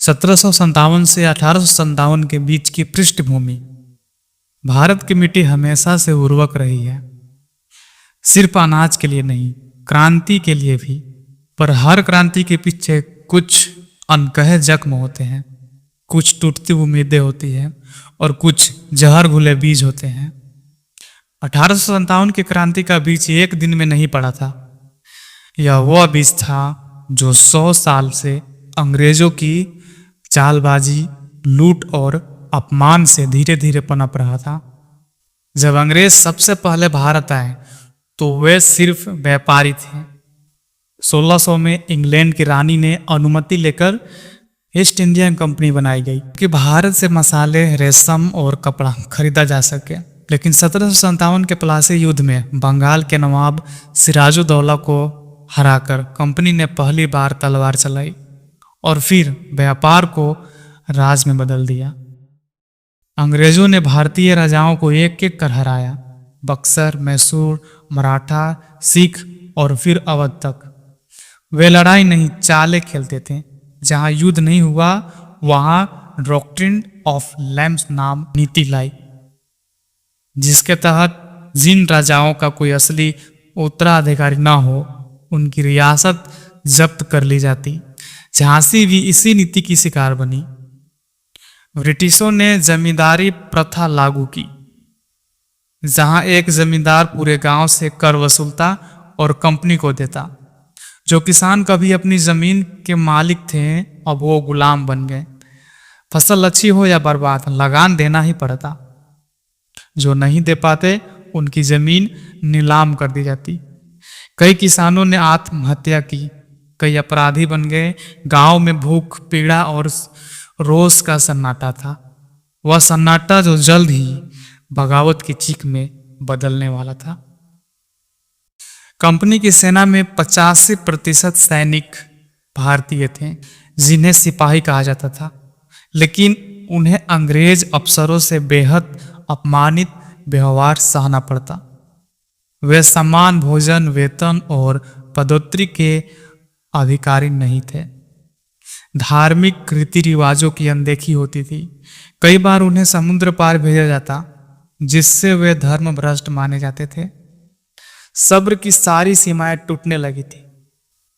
1757 से 1857 के बीच की पृष्ठभूमि। भारत की मिट्टी हमेशा से उर्वरक रही है, सिर्फ अनाज के लिए नहीं, क्रांति के लिए भी। पर हर क्रांति के पीछे कुछ अनकहे जख्म होते हैं, कुछ टूटती उम्मीदें होती हैं और कुछ जहर घुले बीज होते हैं। 1857 की क्रांति का बीज एक दिन में नहीं पड़ा था। यह वह बीज था जो 100 साल से अंग्रेजों की चालबाजी, लूट और अपमान से धीरे धीरे पनप रहा था। जब अंग्रेज सबसे पहले भारत आए तो वे सिर्फ व्यापारी थे। 1600 में इंग्लैंड की रानी ने अनुमति लेकर ईस्ट इंडिया कंपनी बनाई गई कि भारत से मसाले, रेशम और कपड़ा खरीदा जा सके। लेकिन 1757 के प्लासी युद्ध में बंगाल के नवाब सिराजुद्दौला को हराकर कंपनी ने पहली बार तलवार चलाई और फिर व्यापार को राज में बदल दिया। अंग्रेजों ने भारतीय राजाओं को एक एक कर हराया, बक्सर, मैसूर, मराठा, सिख और फिर अवध तक। वे लड़ाई नहीं, चाले खेलते थे। जहां युद्ध नहीं हुआ वहां डॉक्ट्रिन ऑफ लैम्स नाम नीति लाई, जिसके तहत जिन राजाओं का कोई असली उत्तराधिकारी ना हो उनकी रियासत जब्त कर ली जाती। झांसी भी इसी नीति की शिकार बनी। ब्रिटिशों ने जमींदारी प्रथा लागू की, जहां एक जमींदार पूरे गांव से कर वसूलता और कंपनी को देता। जो किसान कभी अपनी जमीन के मालिक थे अब वो गुलाम बन गए। फसल अच्छी हो या बर्बाद, लगान देना ही पड़ता। जो नहीं दे पाते उनकी जमीन नीलाम कर दी जाती। कई किसानों ने आत्महत्या की, कई अपराधी बन गए। गांव में भूख, पीड़ा और रोष का सन्नाटा था। वह सन्नाटा जो जल्द ही बगावत की चीख में बदलने वाला था। कंपनी की सेना में 85% सैनिक भारतीय थे, जिन्हें सिपाही कहा जाता था। लेकिन उन्हें अंग्रेज अफसरों से बेहद अपमानित व्यवहार सहना पड़ता। वे समान भोजन, वेतन और पदोन्नति के अधिकारी नहीं थे। धार्मिक रीति रिवाजों की अनदेखी होती थी। कई बार उन्हें समुद्र पार भेजा जाता, जिससे वे धर्म भ्रष्ट माने जाते थे। सब्र की सारी सीमाएं टूटने लगी थी।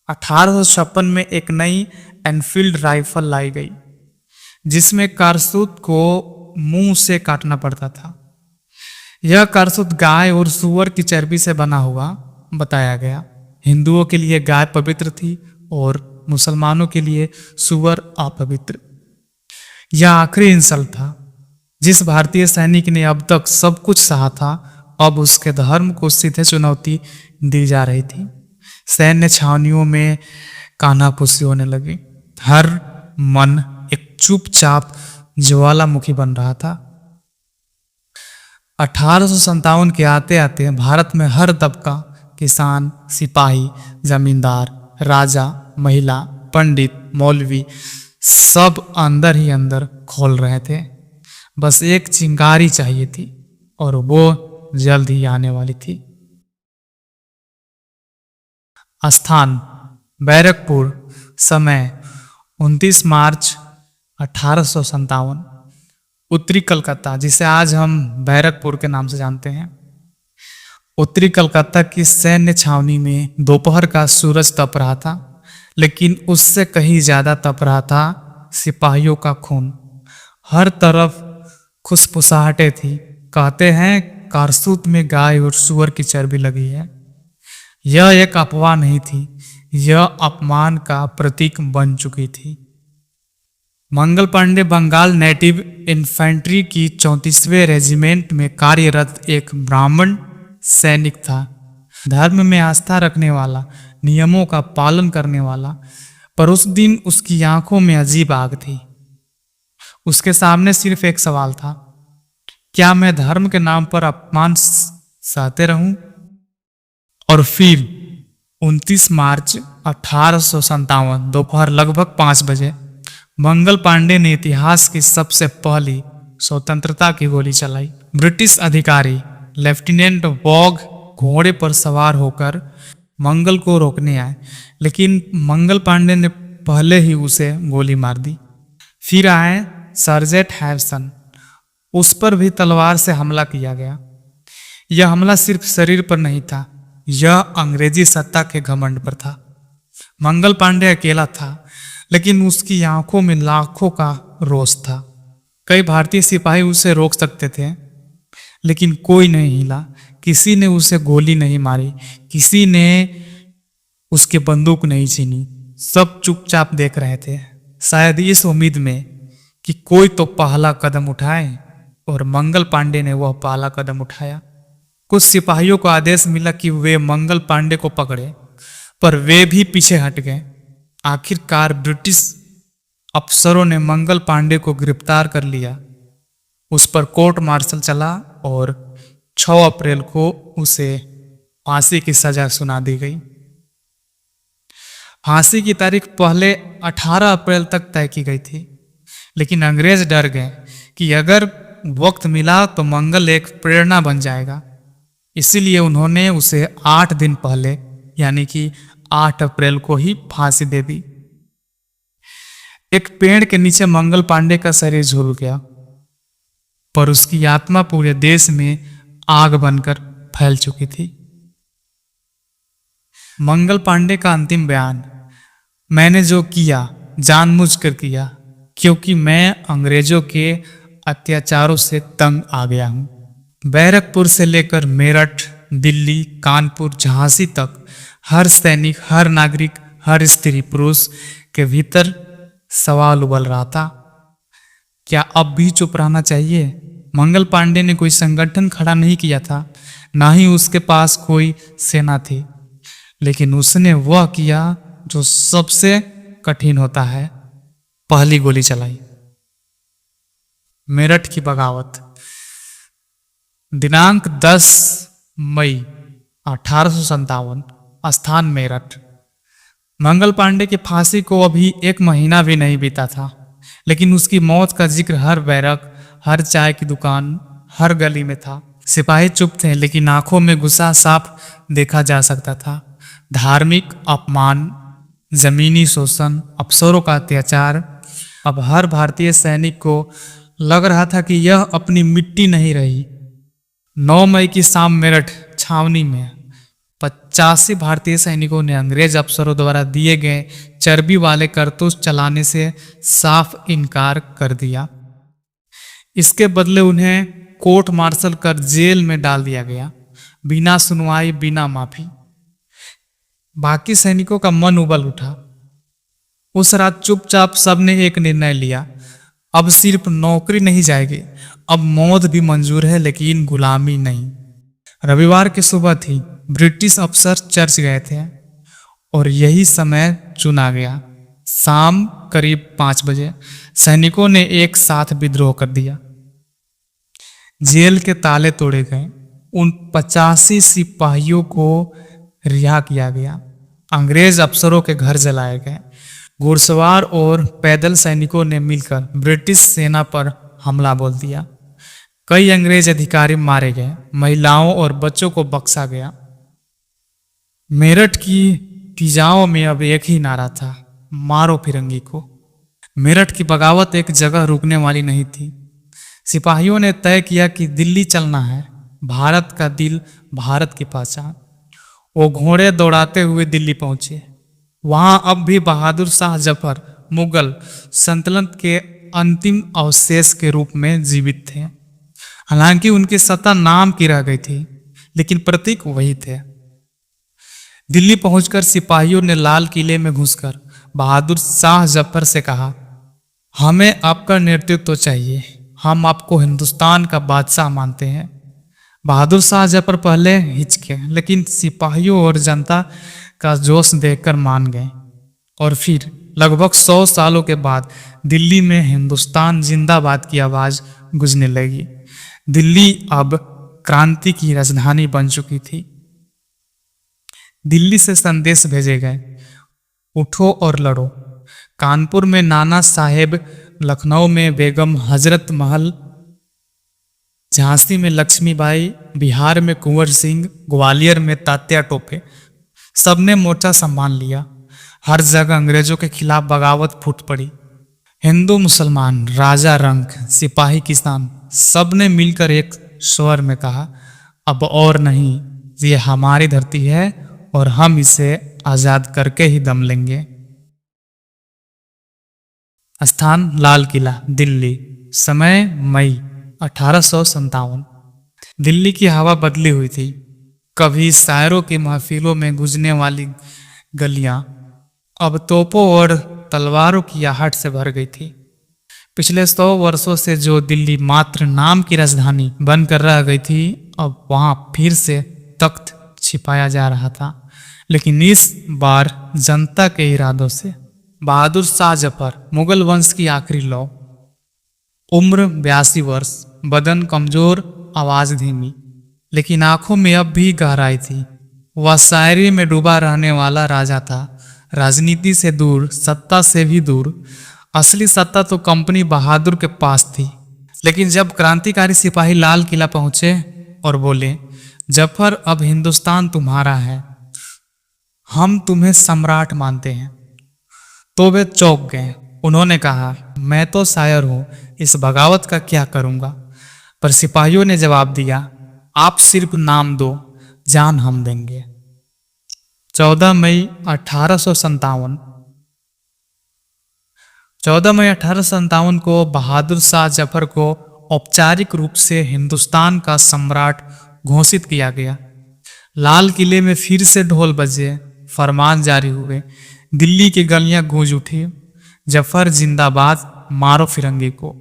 1856 में एक नई एनफील्ड राइफल लाई गई, जिसमें कारतूस को मुंह से काटना पड़ता था। यह कारतूस गाय और सूअर की चर्बी से बना हुआ बताया गया। हिंदुओं के लिए गाय पवित्र थी और मुसलमानों के लिए सूअर अपवित्र। यह आखिरी इंसल्ट था। जिस भारतीय सैनिक ने अब तक सब कुछ सहा था, अब उसके धर्म को सीधे चुनौती दी जा रही थी। सैन्य छावनियों में कान्हाफूसी होने लगी। हर मन एक चुपचाप ज्वालामुखी बन रहा था। 1857 के आते आते भारत में हर तबका, किसान, सिपाही, जमींदार, राजा, महिला, पंडित, मौलवी, सब अंदर ही अंदर खोल रहे थे। बस एक चिंगारी चाहिए थी और वो जल्द ही आने वाली थी। स्थान बैरकपुर, समय 29 मार्च 1857, उत्तरी कलकत्ता, जिसे आज हम बैरकपुर के नाम से जानते हैं। उत्तरी कलकत्ता की सैन्य छावनी में दोपहर का सूरज तप रहा था, लेकिन उससे कहीं ज्यादा तप रहा था सिपाहियों का खून। हर तरफ खुशफुसाहटें थी। कहते हैं कारतूस में गाय और सूअर की चर्बी लगी है। यह एक अफवाह नहीं थी, यह अपमान का प्रतीक बन चुकी थी। मंगल पांडे बंगाल नेटिव इन्फेंट्री की 34वें रेजिमेंट में कार्यरत एक ब्राह्मण सैनिक था। धर्म में आस्था रखने वाला, नियमों का पालन करने वाला। पर उस दिन उसकी आंखों में अजीब आग थी। उसके सामने सिर्फ एक सवाल था, क्या मैं धर्म के नाम पर अपमान सहते रहूं? और फिर 29 मार्च 1857 दोपहर लगभग 5 बजे मंगल पांडे ने इतिहास की सबसे पहली स्वतंत्रता की गोली चलाई। ब्रिटिश अधिकारी लेफ्टिनेंट वॉग घोड़े पर सवार होकर मंगल को रोकने आए, लेकिन मंगल पांडे ने पहले ही उसे गोली मार दी। फिर आए सर्जेंट हैवसन, उस पर भी तलवार से हमला किया गया। यह हमला सिर्फ शरीर पर नहीं था, यह अंग्रेजी सत्ता के घमंड पर था। मंगल पांडे अकेला था, लेकिन उसकी आंखों में लाखों का रोष था। कई भारतीय सिपाही उसे रोक सकते थे, लेकिन कोई नहीं हिला। किसी ने उसे गोली नहीं मारी, किसी ने उसकी बंदूक नहीं छीनी। सब चुपचाप देख रहे थे, शायद इस उम्मीद में कि कोई तो पहला कदम उठाए, और मंगल पांडे ने वह पहला कदम उठाया। कुछ सिपाहियों को आदेश मिला कि वे मंगल पांडे को पकड़े, पर वे भी पीछे हट गए। आखिरकार ब्रिटिश अफसरों ने मंगल पांडे को गिरफ्तार कर लिया। उस पर कोर्ट मार्शल चला और 6 अप्रैल को उसे फांसी की सजा सुना दी गई। फांसी की तारीख पहले 18 अप्रैल तक तय की गई थी, लेकिन अंग्रेज डर गए कि अगर वक्त मिला तो मंगल एक प्रेरणा बन जाएगा। इसीलिए उन्होंने उसे 8 दिन पहले, यानी कि 8 अप्रैल को ही फांसी दे दी। एक पेड़ के नीचे मंगल पांडे का शरीर झूल गया, पर उसकी आत्मा पूरे देश में आग बनकर फैल चुकी थी। मंगल पांडे का अंतिम बयान: मैंने जो किया जानबूझकर किया, क्योंकि मैं अंग्रेजों के अत्याचारों से तंग आ गया हूं। बैरकपुर से लेकर मेरठ, दिल्ली, कानपुर, झांसी तक हर सैनिक, हर नागरिक, हर स्त्री पुरुष के भीतर सवाल उबल रहा था, क्या अब भी चुप रहना चाहिए? मंगल पांडे ने कोई संगठन खड़ा नहीं किया था, ना ही उसके पास कोई सेना थी, लेकिन उसने वह किया जो सबसे कठिन होता है, पहली गोली चलाई। मेरठ की बगावत। दिनांक 10 मई 1857, स्थान मेरठ। मंगल पांडे की फांसी को अभी 1 महीना भी नहीं बीता था, लेकिन उसकी मौत का जिक्र हर बैरक, हर चाय की दुकान, हर गली में था। सिपाही चुप थे, लेकिन आंखों में गुस्सा साफ देखा जा सकता था। धार्मिक अपमान, जमीनी शोषण, अफसरों का अत्याचार। अब हर भारतीय सैनिक को लग रहा था कि यह अपनी मिट्टी नहीं रही। 9 मई की शाम मेरठ छावनी में 85 भारतीय सैनिकों ने अंग्रेज अफसरों द्वारा दिए गए चर्बी वाले कारतूस चलाने से साफ इनकार कर दिया। इसके बदले उन्हें कोर्ट मार्शल कर जेल में डाल दिया गया, बिना सुनवाई, बिना माफी। बाकी सैनिकों का मन उबल उठा। उस रात चुपचाप सबने एक निर्णय लिया, अब सिर्फ नौकरी नहीं जाएगी, अब मौत भी मंजूर है, लेकिन गुलामी नहीं। रविवार की सुबह थी, ब्रिटिश अफसर चर्च गए थे और यही समय चुना गया। शाम करीब 5 बजे सैनिकों ने एक साथ विद्रोह कर दिया। जेल के ताले तोड़े गए, उन 85 सिपाहियों को रिहा किया गया। अंग्रेज अफसरों के घर जलाए गए। घुड़सवार और पैदल सैनिकों ने मिलकर ब्रिटिश सेना पर हमला बोल दिया। कई अंग्रेज अधिकारी मारे गए, महिलाओं और बच्चों को बख्शा गया। मेरठ की फिजाओं में अब एक ही नारा था, मारो फिरंगी को। मेरठ की बगावत एक जगह रुकने वाली नहीं थी। सिपाहियों ने तय किया कि दिल्ली चलना है, भारत का दिल, भारत की पहचान। वो घोड़े दौड़ाते हुए दिल्ली पहुंचे। वहां अब भी बहादुर शाह जफर मुगल सल्तनत के अंतिम अवशेष के रूप में जीवित थे। हालांकि उनकी सत्ता नाम की रह गई थी, लेकिन प्रतीक वही थे। दिल्ली पहुंचकर सिपाहियों ने लाल किले में घुसकर बहादुर शाह जफर से कहा, हमें आपका नेतृत्व चाहिए, हम आपको हिंदुस्तान का बादशाह मानते हैं। बहादुर शाह जफर पहले हिचके, लेकिन सिपाहियों और जनता का जोश देखकर मान गए। और फिर लगभग 100 सालों के बाद दिल्ली में हिंदुस्तान जिंदाबाद की आवाज गूंजने लगी। दिल्ली अब क्रांति की राजधानी बन चुकी थी। दिल्ली से संदेश भेजे गए, उठो और लड़ो। कानपुर में नाना साहेब, लखनऊ में बेगम हजरत महल, झांसी में लक्ष्मीबाई, बिहार में कुंवर सिंह, ग्वालियर में तात्या टोपे, सबने मोर्चा संभाल लिया। हर जगह अंग्रेजों के खिलाफ बगावत फूट पड़ी। हिंदू मुसलमान, राजा रंक, सिपाही किसान, सबने मिलकर एक स्वर में कहा, अब और नहीं, ये हमारी धरती है और हम इसे आजाद करके ही दम लेंगे। स्थान लाल किला, दिल्ली। समय मई 1857। दिल्ली की हवा बदली हुई थी। कभी शायरों की महफिलों में गुजरने वाली गलियां अब तोपों और तलवारों की आहट से भर गई थी। पिछले 100 वर्षों से जो दिल्ली मात्र नाम की राजधानी बनकर रह गई थी, अब वहां फिर से तख्त छिपाया जा रहा था, लेकिन इस बार जनता के इरादों से। बहादुर शाह जफर, मुगल वंश की आखिरी लौ। उम्र 82 वर्ष, बदन कमजोर, आवाज धीमी, लेकिन आंखों में अब भी गहराई थी। वह शायरी में डूबा रहने वाला राजा था, राजनीति से दूर, सत्ता से भी दूर। असली सत्ता तो कंपनी बहादुर के पास थी। लेकिन जब क्रांतिकारी सिपाही लाल किला पहुंचे और बोले, जफर अब हिंदुस्तान तुम्हारा है, हम तुम्हें सम्राट मानते हैं, तो वे चौंक गए। उन्होंने कहा, मैं तो शायर हूं, इस बगावत का क्या करूंगा। पर सिपाहियों ने जवाब दिया, आप सिर्फ नाम दो, जान हम देंगे। 14 मई 1857। 14 मई 1857 को बहादुर शाह जफर को औपचारिक रूप से हिंदुस्तान का सम्राट घोषित किया गया। लाल किले में फिर से ढोल बजे, फरमान जारी हुए, दिल्ली की गलियां गूंज उठी, जफर जिंदाबाद, मारो फिरंगी को।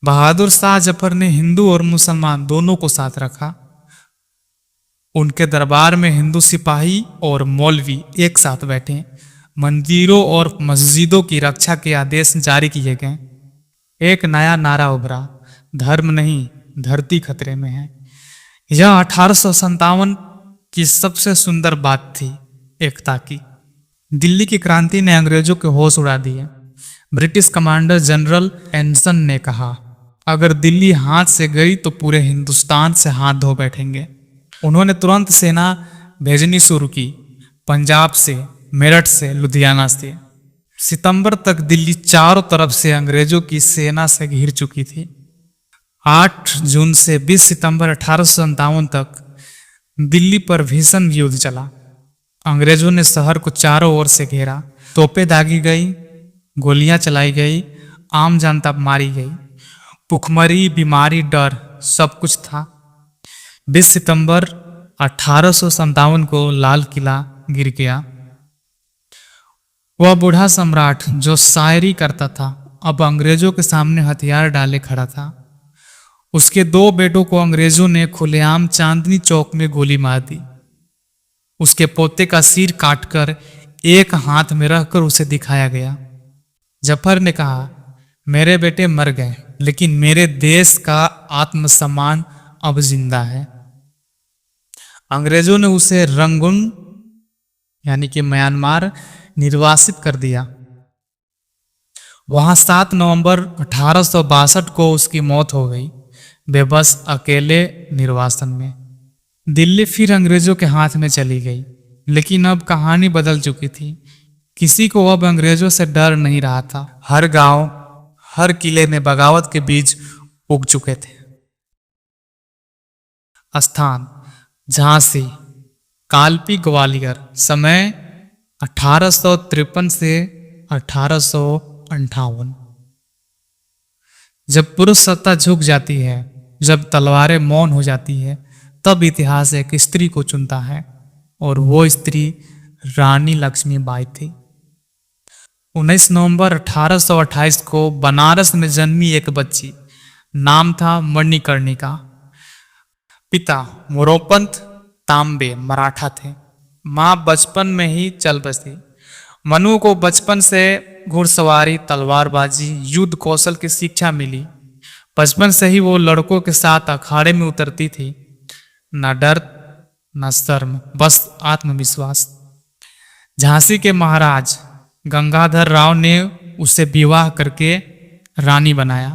बहादुर शाह जफर ने हिंदू और मुसलमान दोनों को साथ रखा। उनके दरबार में हिंदू सिपाही और मौलवी एक साथ बैठे। मंदिरों और मस्जिदों की रक्षा के आदेश जारी किए गए। एक नया नारा उभरा, धर्म नहीं, धरती खतरे में है। यह 1857 की सबसे सुंदर बात थी, एकता की। दिल्ली की क्रांति ने अंग्रेजों के होश उड़ा दिए। ब्रिटिश कमांडर जनरल एंसन ने कहा, अगर दिल्ली हाथ से गई तो पूरे हिंदुस्तान से हाथ धो बैठेंगे। उन्होंने तुरंत सेना भेजनी शुरू की, पंजाब से, मेरठ से, लुधियाना से। सितंबर तक दिल्ली चारों तरफ से अंग्रेजों की सेना से घिर चुकी थी। 8 जून से 20 सितंबर 1857 तक दिल्ली पर भीषण युद्ध चला। अंग्रेजों ने शहर को चारों ओर से घेरा, तोपें दागी गई, गोलियां चलाई गई, आम जनता मारी गई। भुखमरी, बीमारी, डर सब कुछ था। 20 सितंबर 1857 को लाल किला गिर गया। वह बूढ़ा सम्राट जो शायरी करता था, अब अंग्रेजों के सामने हथियार डाले खड़ा था। उसके 2 बेटों को अंग्रेजों ने खुलेआम चांदनी चौक में गोली मार दी। उसके पोते का सिर काटकर एक हाथ में रखकर उसे दिखाया गया। जफर ने कहा, मेरे बेटे मर गए, लेकिन मेरे देश का आत्मसम्मान अब जिंदा है। अंग्रेजों ने उसे रंगून यानी कि म्यांमार निर्वासित कर दिया। वहां 7 नवंबर 1862 को उसकी मौत हो गई, बेबस अकेले निर्वासन में। दिल्ली फिर अंग्रेजों के हाथ में चली गई, लेकिन अब कहानी बदल चुकी थी। किसी को अब अंग्रेजों से डर नहीं रहा था। हर गांव, हर किले में बगावत के बीज उग चुके थे। स्थान झांसी, कालपी, ग्वालियर। समय 1853 से 1858। जब पुरुष सत्ता झुक जाती है, जब तलवारें मौन हो जाती है, तब इतिहास एक स्त्री को चुनता है, और वो स्त्री रानी लक्ष्मीबाई थी। 19 नवंबर 1828 को बनारस में जन्मी एक बच्ची, नाम था मणिकर्णिका। पिता मोरोपंत तांबे मराठा थे। माँ बचपन में ही चल बसी। मनु को बचपन से घुड़सवारी, तलवारबाजी, युद्ध कौशल की शिक्षा मिली। बचपन से ही वो लड़कों के साथ अखाड़े में उतरती थी। न डर न शर्म, बस आत्मविश्वास। झांसी के महाराज गंगाधर राव ने उसे विवाह करके रानी बनाया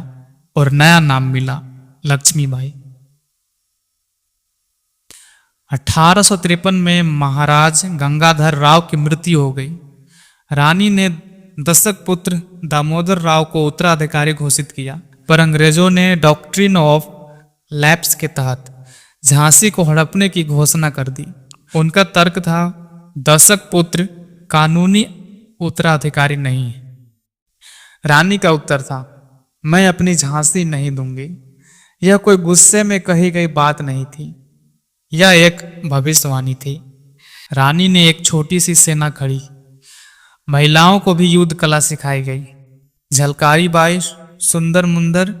और नया नाम मिला, लक्ष्मीबाई। 1853 में महाराज गंगाधर राव की मृत्यु हो गई। रानी ने दशक पुत्र दामोदर राव को उत्तराधिकारी घोषित किया, पर अंग्रेजों ने डॉक्ट्रिन ऑफ लैप्स के तहत झांसी को हड़पने की घोषणा कर दी। उनका तर्क था, दशक पुत्र कानूनी उत्तराधिकारी नहीं है। रानी का उत्तर था, मैं अपनी झांसी नहीं दूंगी। यह कोई गुस्से में कही गई बात नहीं थी, यह एक भविष्यवाणी थी। रानी ने एक छोटी सी सेना खड़ी, महिलाओं को भी युद्ध कला सिखाई गई। झलकारी बाई, सुंदर मुंदर,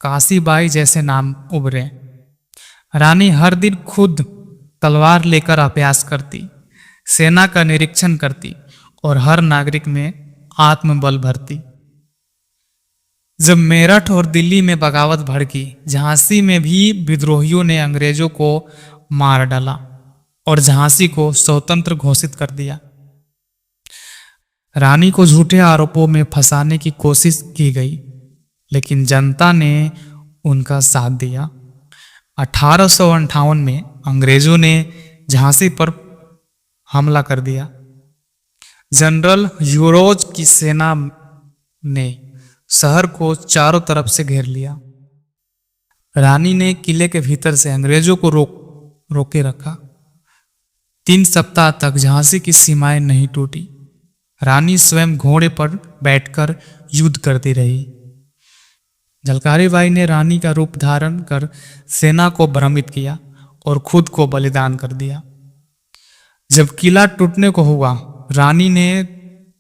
काशी बाई जैसे नाम उभरे। रानी हर दिन खुद तलवार लेकर अभ्यास करती, सेना का निरीक्षण करती और हर नागरिक में आत्मबल भरती। जब मेरठ और दिल्ली में बगावत भड़की, झांसी में भी विद्रोहियों ने अंग्रेजों को मार डाला और झांसी को स्वतंत्र घोषित कर दिया। रानी को झूठे आरोपों में फंसाने की कोशिश की गई, लेकिन जनता ने उनका साथ दिया। 1858 में अंग्रेजों ने झांसी पर हमला कर दिया। जनरल यूरोज की सेना ने शहर को चारों तरफ से घेर लिया। रानी ने किले के भीतर से अंग्रेजों को रोके रखा। 3 सप्ताह तक झांसी की सीमाएं नहीं टूटी। रानी स्वयं घोड़े पर बैठकर युद्ध करती रही। झलकारी बाई ने रानी का रूप धारण कर सेना को भ्रमित किया और खुद को बलिदान कर दिया। जब किला टूटने को हुआ, रानी ने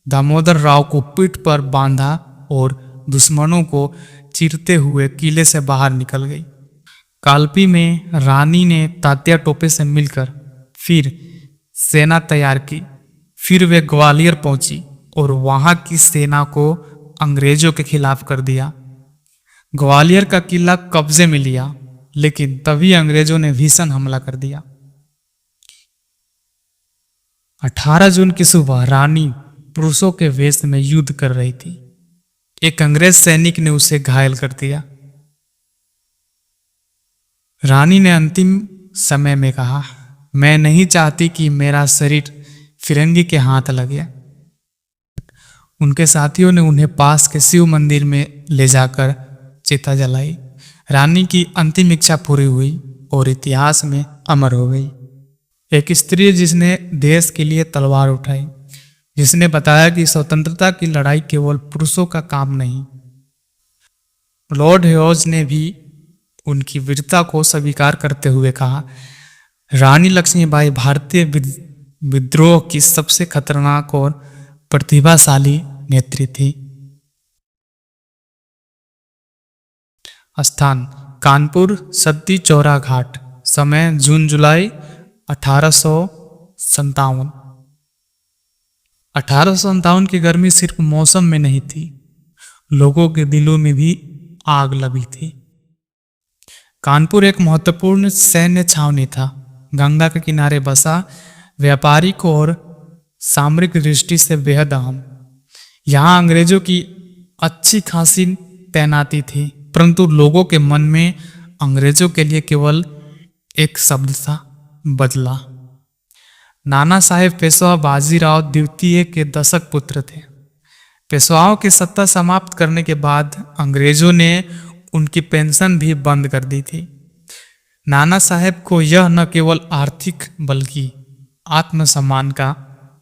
दामोदर राव को पीठ पर बांधा और दुश्मनों को चीरते हुए किले से बाहर निकल गई। कालपी में रानी ने तात्या टोपे से मिलकर फिर सेना तैयार की। फिर वे ग्वालियर पहुंची और वहां की सेना को अंग्रेजों के खिलाफ कर दिया। ग्वालियर का किला कब्जे में लिया, लेकिन तभी अंग्रेजों ने भीषण हमला कर दिया। 18 जून की सुबह रानी पुरुषों के वेश में युद्ध कर रही थी। एक अंग्रेज सैनिक ने उसे घायल कर दिया। रानी ने अंतिम समय में कहा, मैं नहीं चाहती कि मेरा शरीर फिरंगी के हाथ लगे। उनके साथियों ने उन्हें पास के शिव मंदिर में ले जाकर चिता जलाई। रानी की अंतिम इच्छा पूरी हुई और इतिहास में अमर हो गई। एक स्त्री जिसने देश के लिए तलवार उठाई, जिसने बताया कि स्वतंत्रता की लड़ाई केवल पुरुषों का काम नहीं। लॉर्ड ह्यूज ने भी उनकी वीरता को स्वीकार करते हुए कहा, रानी लक्ष्मीबाई भारतीय विद्रोह की सबसे खतरनाक और प्रतिभाशाली नेत्री थी। स्थान कानपुर सद्दी चौरा घाट। समय जून जुलाई 1857। 1857 की गर्मी सिर्फ मौसम में नहीं थी, लोगों के दिलों में भी आग लगी थी। कानपुर एक महत्वपूर्ण सैन्य छावनी था। गंगा के किनारे बसा, व्यापारिक और सामरिक दृष्टि से बेहद अहम। यहाँ अंग्रेजों की अच्छी खासी तैनाती थी, परंतु लोगों के मन में अंग्रेजों के लिए केवल एक शब्द था, बदला। नाना साहेब पेशवा बाजीराव द्वितीय के दशक पुत्र थे। पेशवाओं की सत्ता समाप्त करने के बाद अंग्रेजों ने उनकी पेंशन भी बंद कर दी थी। नाना साहेब को यह न केवल आर्थिक बल्कि आत्मसम्मान का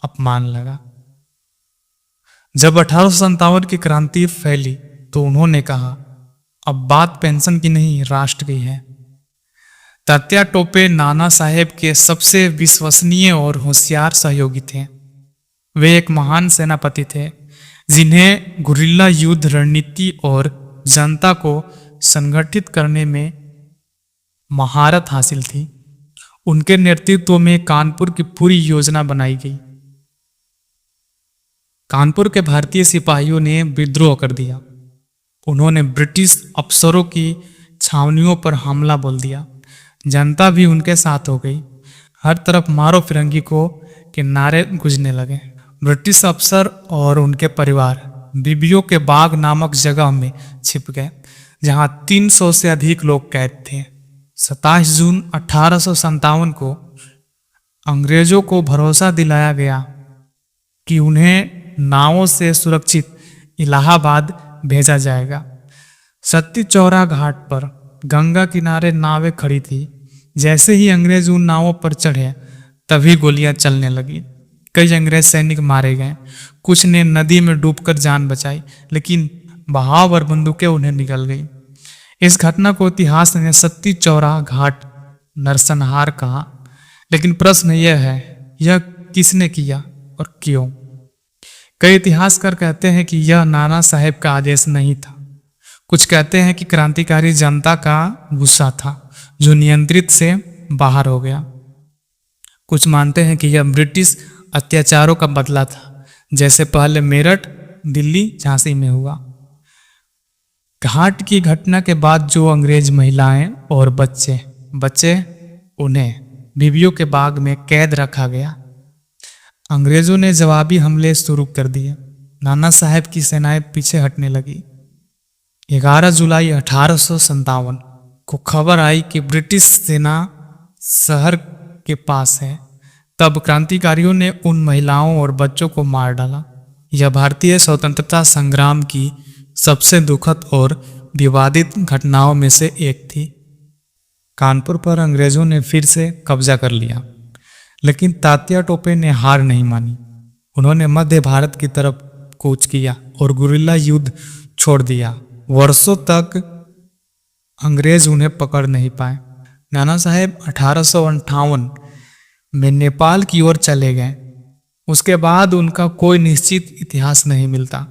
अपमान लगा। जब 1857 की क्रांति फैली तो उन्होंने कहा, अब बात पेंशन की नहीं, राष्ट्र की है। तात्या टोपे नाना साहेब के सबसे विश्वसनीय और होशियार सहयोगी थे। वे एक महान सेनापति थे जिन्हें गुरिल्ला युद्ध रणनीति और जनता को संगठित करने में महारत हासिल थी। उनके नेतृत्व में कानपुर की पूरी योजना बनाई गई। कानपुर के भारतीय सिपाहियों ने विद्रोह कर दिया। उन्होंने ब्रिटिश अफसरों की छावनियों पर हमला बोल दिया। जनता भी उनके साथ हो गई। हर तरफ मारो फिरंगी को के नारे गूंजने लगे। ब्रिटिश अफसर और उनके परिवार बीबियों के बाग नामक जगह में छिप गए, जहां 300 से अधिक लोग कैद थे। 27 जून 1857 को अंग्रेजों को भरोसा दिलाया गया कि उन्हें नावों से सुरक्षित इलाहाबाद भेजा जाएगा। सत्ती चौरा घाट पर गंगा किनारे नावें खड़ी थी। जैसे ही अंग्रेज उन नावों पर चढ़े तभी गोलियां चलने लगी। कई अंग्रेज सैनिक मारे गए, कुछ ने नदी में डूबकर जान बचाई, लेकिन बहाव और बंदूकें उन्हें निकल गई। इस घटना को इतिहास ने सत्ती चौरा घाट नरसंहार कहा। लेकिन प्रश्न यह है, यह किसने किया और क्यों? कई इतिहासकार कहते हैं कि यह नाना साहेब का आदेश नहीं था। कुछ कहते हैं कि क्रांतिकारी जनता का गुस्सा था जो नियंत्रित से बाहर हो गया। कुछ मानते हैं कि यह ब्रिटिश अत्याचारों का बदला था, जैसे पहले मेरठ, दिल्ली, झांसी में हुआ। घाट की घटना के बाद जो अंग्रेज महिलाएं और बच्चे उन्हें बीबियों के बाग में कैद रखा गया। अंग्रेजों ने जवाबी हमले शुरू कर दिए। नाना साहेब की सेनाएं पीछे हटने लगी। 11 जुलाई 1857 को खबर आई कि ब्रिटिश सेना शहर के पास है। तब क्रांतिकारियों ने उन महिलाओं और बच्चों को मार डाला। यह भारतीय स्वतंत्रता संग्राम की सबसे दुखद और विवादित घटनाओं में से एक थी। कानपुर पर अंग्रेजों ने फिर से कब्जा कर लिया, लेकिन तात्या टोपे ने हार नहीं मानी। उन्होंने मध्य भारत की तरफ कूच किया और गुरिल्ला युद्ध छोड़ दिया। वर्षों तक अंग्रेज उन्हें पकड़ नहीं पाए। नाना साहेब 1858 में नेपाल की ओर चले गए। उसके बाद उनका कोई निश्चित इतिहास नहीं मिलता।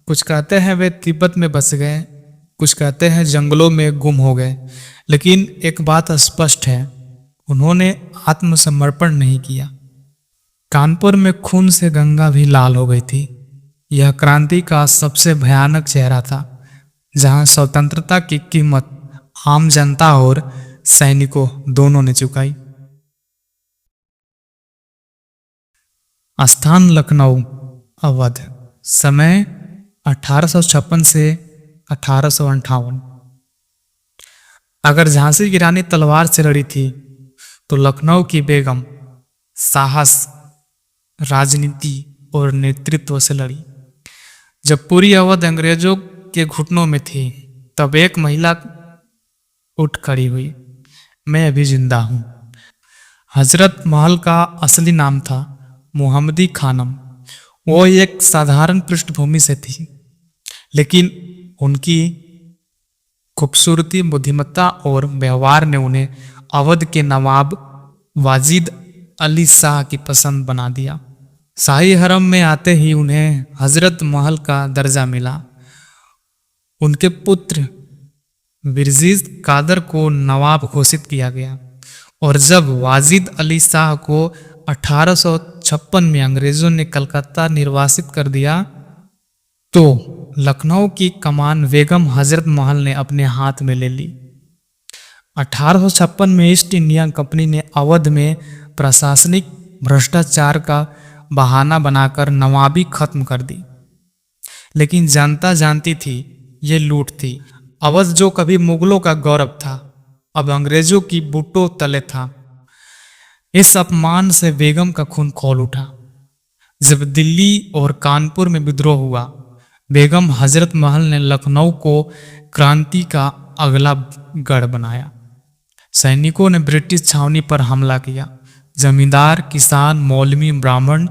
कुछ कहते हैं वे तिब्बत में बस गए, कुछ कहते हैं जंगलों में गुम हो गए। लेकिन एक बात स्पष्ट है, उन्होंने आत्मसमर्पण नहीं किया। कानपुर में खून से गंगा भी लाल हो गई थी। यह क्रांति का सबसे भयानक चेहरा था, जहां स्वतंत्रता की कीमत आम जनता और सैनिकों दोनों ने चुकाई। स्थान लखनऊ, अवध। समय 1856 से 1858। अगर झांसी की रानी तलवार से लड़ी थी तो लखनऊ की बेगम साहस, राजनीति और नेतृत्व से लड़ी। जब पूरी अवध अंग्रेजों के घुटनों में थी, तब एक महिला उठ खड़ी हुई, मैं अभी जिंदा हूं। हजरत महल का असली नाम था मुहम्मदी खानम। वो एक साधारण पृष्ठभूमि से थी, लेकिन उनकी खूबसूरती, बुद्धिमत्ता और व्यवहार ने उन्हें अवध के नवाब वाजिद अली शाह की पसंद बना दिया। शाही हरम में आते ही उन्हें हजरत महल का दर्जा मिला। उनके पुत्र बिरजीज कादर को नवाब घोषित किया गया और जब वाजिद अली शाह को 1856 में अंग्रेजों ने कलकत्ता निर्वासित कर दिया, तो लखनऊ की कमान बेगम हजरत महल ने अपने हाथ में ले ली। 1856 में ईस्ट इंडिया कंपनी ने अवध में प्रशासनिक भ्रष्टाचार का बहाना बनाकर नवाबी खत्म कर दी। लेकिन जनता जानती थी ये लूट थी। अवध जो कभी मुगलों का गौरव था, अब अंग्रेजों की बूटों तले था। इस अपमान से बेगम का खून खौल उठा। जब दिल्ली और कानपुर में विद्रोह हुआ, बेगम हजरत महल ने लखनऊ को क्रांति का अगला गढ़ बनाया। सैनिकों ने ब्रिटिश छावनी पर हमला किया। जमींदार, किसान, मौलवी, ब्राह्मण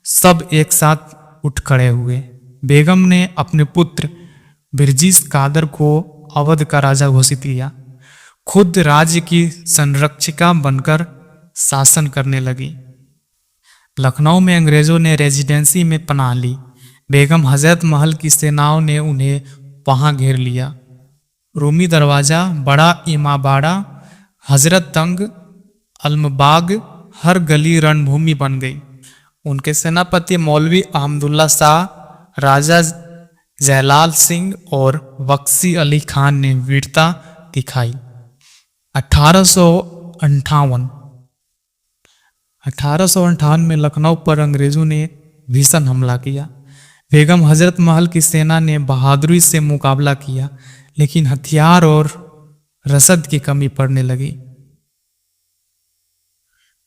सब एक साथ उठ खड़े हुए। बेगम ने अपने पुत्र बिरजीज कादर को अवध का राजा घोषित किया। खुद राज्य की संरक्षिका बनकर शासन करने लगी। लखनऊ में अंग्रेजों ने रेजिडेंसी में पनाह ली। बेगम हजरत महल की सेनाओं ने उन्हें वहां घेर लिया। रूमी दरवाजा, बड़ा इमामबाड़ा, हजरत तंग, अलमबाग, हर गली रणभूमि बन गई। उनके सेनापति मौलवी अहमदुल्ला शाह, राजा जयलाल सिंह और बख्शी अली खान ने वीरता दिखाई। 1858 में लखनऊ पर अंग्रेजों ने भीषण हमला किया। बेगम हजरत महल की सेना ने बहादुरी से मुकाबला किया, लेकिन हथियार और रसद की कमी पड़ने लगी।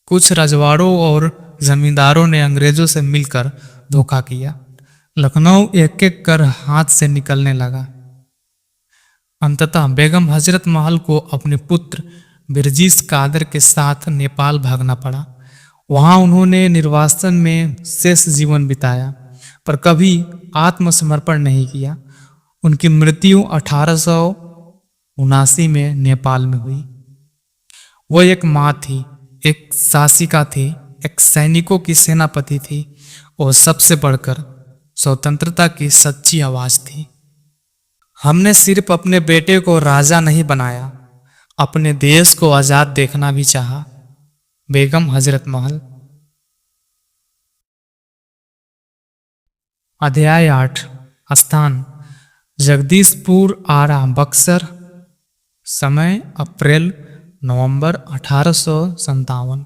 कुछ रजवाड़ों और जमींदारों ने अंग्रेजों से मिलकर धोखा किया। लखनऊ एक एक कर हाथ से निकलने लगा। अंततः बेगम हजरत महल को अपने पुत्र बिरजीस कादर के साथ नेपाल भागना पड़ा। वहां उन्होंने निर्वासन में शेष जीवन बिताया, पर कभी आत्मसमर्पण नहीं किया। उनकी मृत्यु 1879 में नेपाल में हुई। वो एक माँ थी, एक शासिका थी, एक सैनिकों की सेनापति थी और सबसे बढ़कर स्वतंत्रता की सच्ची आवाज थी। हमने सिर्फ अपने बेटे को राजा नहीं बनाया, अपने देश को आजाद देखना भी चाहा। बेगम हजरत महल। अध्याय 8। स्थान जगदीशपुर आरा बक्सर। समय अप्रैल नवंबर 1857।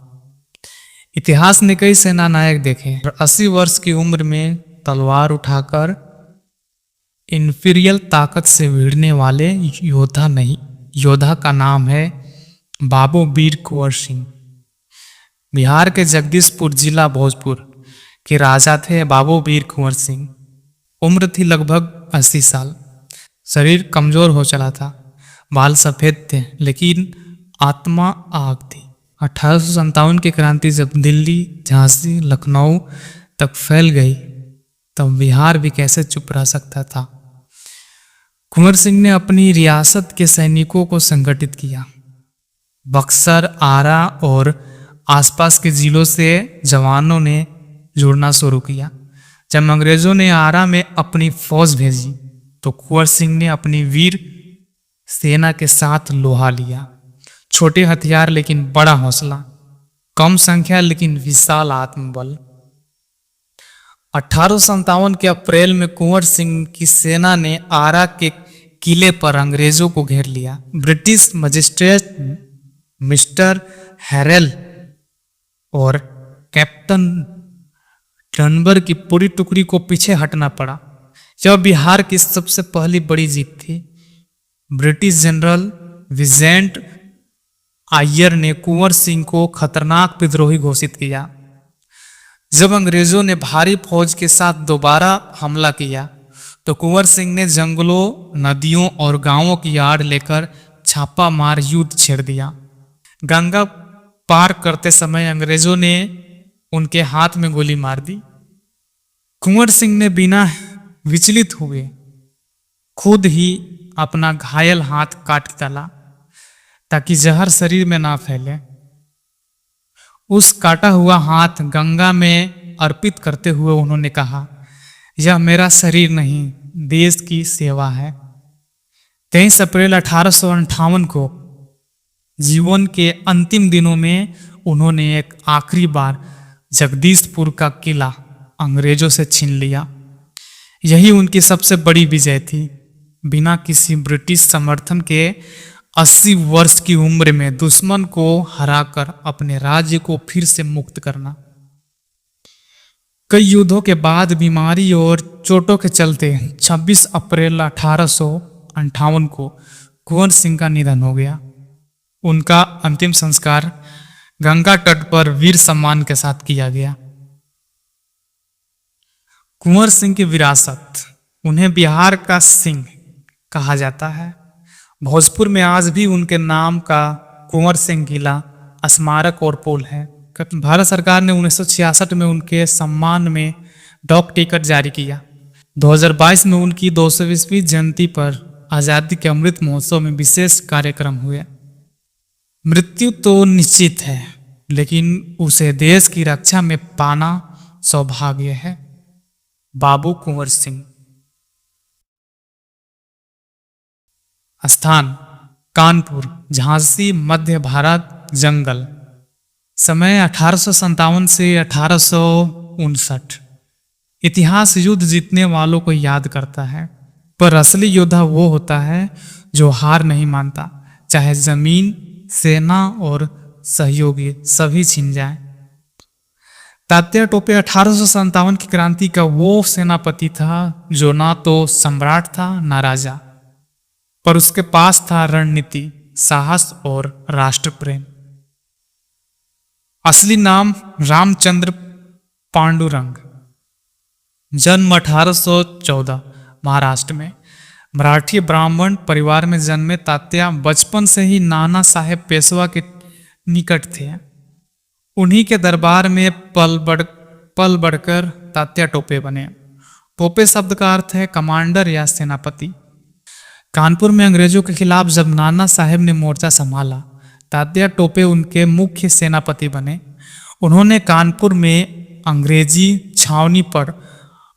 इतिहास ने कई सेना नायक देखे। 80 वर्ष की उम्र में तलवार उठाकर इंफीरियल ताकत से भिड़ने वाले योद्धा का नाम है बाबू वीर कुंवर सिंह। बिहार के जगदीशपुर जिला भोजपुर के राजा थे बाबू वीर कुंवर सिंह। उम्र थी लगभग 80 साल। शरीर कमजोर हो चला था, बाल सफेद थे, लेकिन आत्मा आग थी। 1857 की क्रांति जब दिल्ली, झांसी, लखनऊ तक फैल गई, तब बिहार भी कैसे चुप रह सकता था। कुंवर सिंह ने अपनी रियासत के सैनिकों को संगठित किया। बक्सर, आरा और आसपास के जिलों से जवानों ने जुड़ना शुरू किया। जब अंग्रेजों ने आरा में अपनी फौज भेजी, तो कुंवर सिंह ने अपनी वीर सेना के साथ लोहा लिया। छोटे हथियार लेकिन बड़ा हौसला, कम संख्या लेकिन विशाल आत्मबल। 1857 के अप्रैल में कुंवर सिंह की सेना ने आरा के किले पर अंग्रेजों को घेर लिया। ब्रिटिश मजिस्ट्रेट मिस्टर हैरेल और कैप्टन डनबर की पूरी टुकड़ी को पीछे हटना पड़ा। यह बिहार की सबसे पहली बड़ी जीत थी। ब्रिटिश जनरल विजेंट आयर ने कुंवर सिंह को खतरनाक विद्रोही घोषित किया। जब अंग्रेजों ने भारी फौज के साथ दोबारा हमला किया, तो कुंवर सिंह ने जंगलों, नदियों और गांवों की आड़ लेकर छापा मार युद्ध छेड़ दिया। गंगा पार करते समय अंग्रेजों ने उनके हाथ में गोली मार दी। कुंवर सिंह ने बिना विचलित हुए खुद ही अपना घायल हाथ काट डाला, ताकि जहर शरीर में ना फैले। उस काटा हुआ हाथ गंगा में अर्पित करते हुए उन्होंने कहा, यह मेरा शरीर नहीं, देश की सेवा है। 23 अप्रैल 1858 को जीवन के अंतिम दिनों में उन्होंने एक आखिरी बार जगदीशपुर का किला अंग्रेजों से छीन लिया। यही उनकी सबसे बड़ी विजय थी। बिना किसी ब्रिटिश समर्थन के 80 वर्ष की उम्र में दुश्मन को हराकर अपने राज्य को फिर से मुक्त करना। कई युद्धों के बाद बीमारी और चोटों के चलते 26 अप्रैल 1858 को कुंवर सिंह का निधन हो गया। उनका अंतिम संस्कार गंगा तट पर वीर सम्मान के साथ किया गया। कुंवर सिंह की विरासत। उन्हें बिहार का सिंह कहा जाता है। भोजपुर में आज भी उनके नाम का कुंवर सिंह किला, स्मारक और पुल है। भारत सरकार ने 1966 में उनके सम्मान में डाक टिकट जारी किया। 2022 में उनकी 220वीं जयंती पर आज़ादी के अमृत महोत्सव में विशेष कार्यक्रम हुए। मृत्यु तो निश्चित है, लेकिन उसे देश की रक्षा में पाना सौभाग्य है। बाबू कुंवर सिंह। स्थान कानपुर, झांसी, मध्य भारत, जंगल। समय 1857 से 1859। इतिहास युद्ध जीतने वालों को याद करता है, पर असली योद्धा वो होता है जो हार नहीं मानता, चाहे जमीन, सेना और सहयोगी सभी छिन जाए। तात्या टोपे 1857 की क्रांति का वो सेनापति था जो ना तो सम्राट था ना राजा, पर उसके पास था रणनीति, साहस और राष्ट्र प्रेम। असली नाम रामचंद्र पांडुरंग। जन्म 1814 महाराष्ट्र में। मराठी ब्राह्मण परिवार में जन्मे तात्या बचपन से ही नाना साहेब पेशवा के निकट थे। उन्हीं के दरबार में पल बढ़कर तात्या टोपे बने। टोपे शब्द का अर्थ है कमांडर या सेनापति। कानपुर में अंग्रेजों के खिलाफ जब नाना साहेब ने मोर्चा संभाला, तात्या टोपे उनके मुख्य सेनापति बने। उन्होंने कानपुर में अंग्रेजी छावनी पर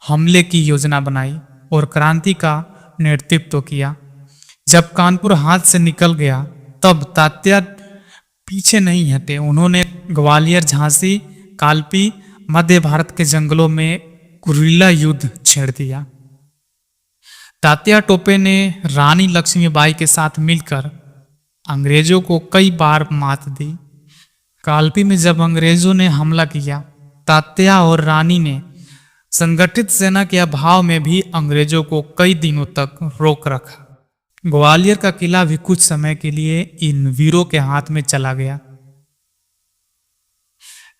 हमले की योजना बनाई और क्रांति का नेतृत्व किया। जब कानपुर हाथ से निकल गया तब तात्या पीछे नहीं हटे। उन्होंने ग्वालियर, झांसी, कालपी, मध्य भारत के जंगलों में गुरिल्ला युद्ध छेड़ दिया। तात्या टोपे ने रानी लक्ष्मीबाई के साथ मिलकर अंग्रेजों को कई बार मात दी। कालपी में जब अंग्रेजों ने हमला किया, तात्या और रानी ने संगठित सेना के अभाव में भी अंग्रेजों को कई दिनों तक रोक रखा। ग्वालियर का किला भी कुछ समय के लिए इन वीरों के हाथ में चला गया।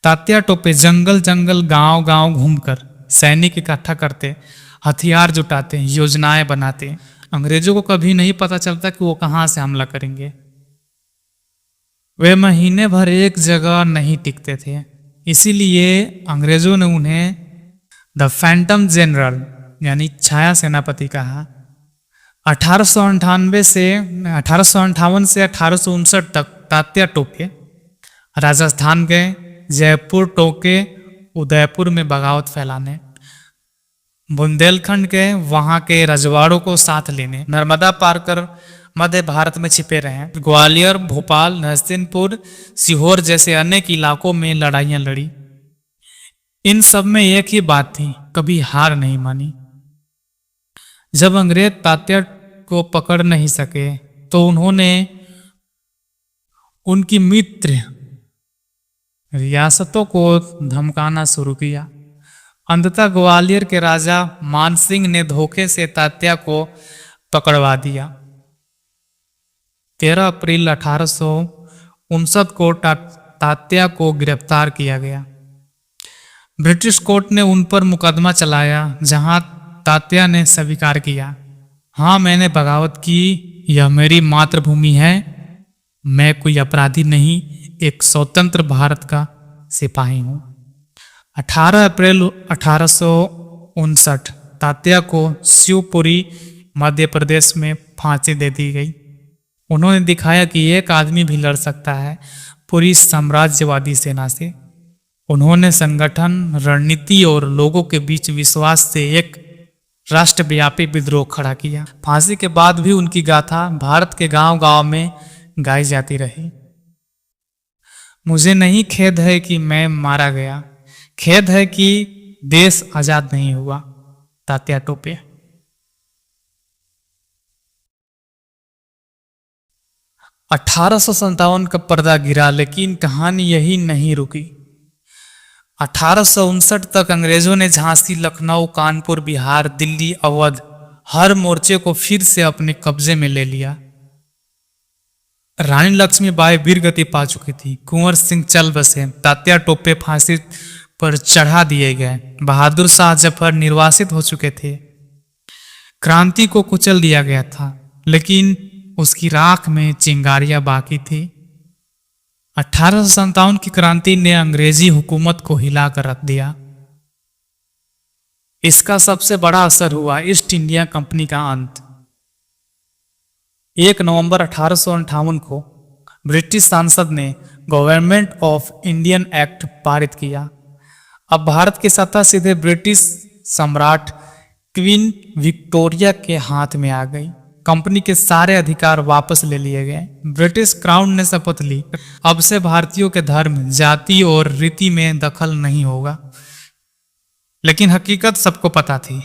तात्या टोपे जंगल जंगल, गांव गांव घूमकर सैनिक इकट्ठा करते, हथियार जुटाते, योजनाएं बनाते। अंग्रेजों को कभी नहीं पता चलता कि वो कहां से हमला करेंगे। वे महीने भर एक जगह नहीं टिकते थे। इसीलिए अंग्रेजों ने उन्हें द फैंटम जनरल यानी छाया सेनापति कहा। 1858 से 1859 तक तात्या टोपे राजस्थान गए, जयपुर, टोके, उदयपुर में बगावत फैलाने, बुंदेलखंड के वहां के रजवाड़ों को साथ लेने, नर्मदा पार कर मध्य भारत में छिपे रहे। ग्वालियर, भोपाल, नरसिंहपुर, सीहोर जैसे अनेक इलाकों में लड़ाइयां लड़ी। इन सब में एक ही बात थी, कभी हार नहीं मानी। जब अंग्रेज तात्या को पकड़ नहीं सके तो उन्होंने उनकी मित्र रियासतों को धमकाना शुरू किया। अंततः ग्वालियर के राजा मानसिंह ने धोखे से तात्या को पकड़वा दिया। 13 अप्रैल 1859 को तात्या को गिरफ्तार किया गया। ब्रिटिश कोर्ट ने उन पर मुकदमा चलाया, जहां तात्या ने स्वीकार किया, हाँ मैंने बगावत की, यह मेरी मातृभूमि है, मैं कोई अपराधी नहीं, एक स्वतंत्र भारत का सिपाही हूं। 18 अप्रैल 1859 तात्या को शिवपुरी मध्य प्रदेश में फांसी दे दी गई। उन्होंने दिखाया कि एक आदमी भी लड़ सकता है पूरी साम्राज्यवादी सेना से। उन्होंने संगठन, रणनीति और लोगों के बीच विश्वास से एक राष्ट्रव्यापी विद्रोह खड़ा किया। फांसी के बाद भी उनकी गाथा भारत के गांव-गांव में गाई जाती रही। मुझे नहीं खेद है कि मैं मारा गया, खेद है कि देश आजाद नहीं हुआ। तात्या टोपे। 1857 का पर्दा गिरा, लेकिन कहानी यही नहीं रुकी। 1859 तक अंग्रेजों ने झांसी, लखनऊ, कानपुर, बिहार, दिल्ली, अवध हर मोर्चे को फिर से अपने कब्जे में ले लिया। रानी लक्ष्मीबाई वीरगति पा चुकी थी, कुंवर सिंह चल बसे, तात्या टोपे फांसी पर चढ़ा दिए गए, बहादुर शाह जफर निर्वासित हो चुके थे। क्रांति को कुचल दिया गया था, लेकिन उसकी राख में चिंगारियां बाकी थी। 1857 की क्रांति ने अंग्रेजी हुकूमत को हिलाकर रख दिया। इसका सबसे बड़ा असर हुआ ईस्ट इंडिया कंपनी का अंत। 1 नवंबर 1858 को ब्रिटिश संसद ने गवर्नमेंट ऑफ इंडियन एक्ट पारित किया। अब भारत की सत्ता सीधे ब्रिटिश सम्राट क्वीन विक्टोरिया के हाथ में आ गई। कंपनी के सारे अधिकार वापस ले लिए गए। ब्रिटिश क्राउन ने शपथ ली, अब से भारतीयों के धर्म, जाति और रीति में दखल नहीं होगा। लेकिन हकीकत सबको पता थी,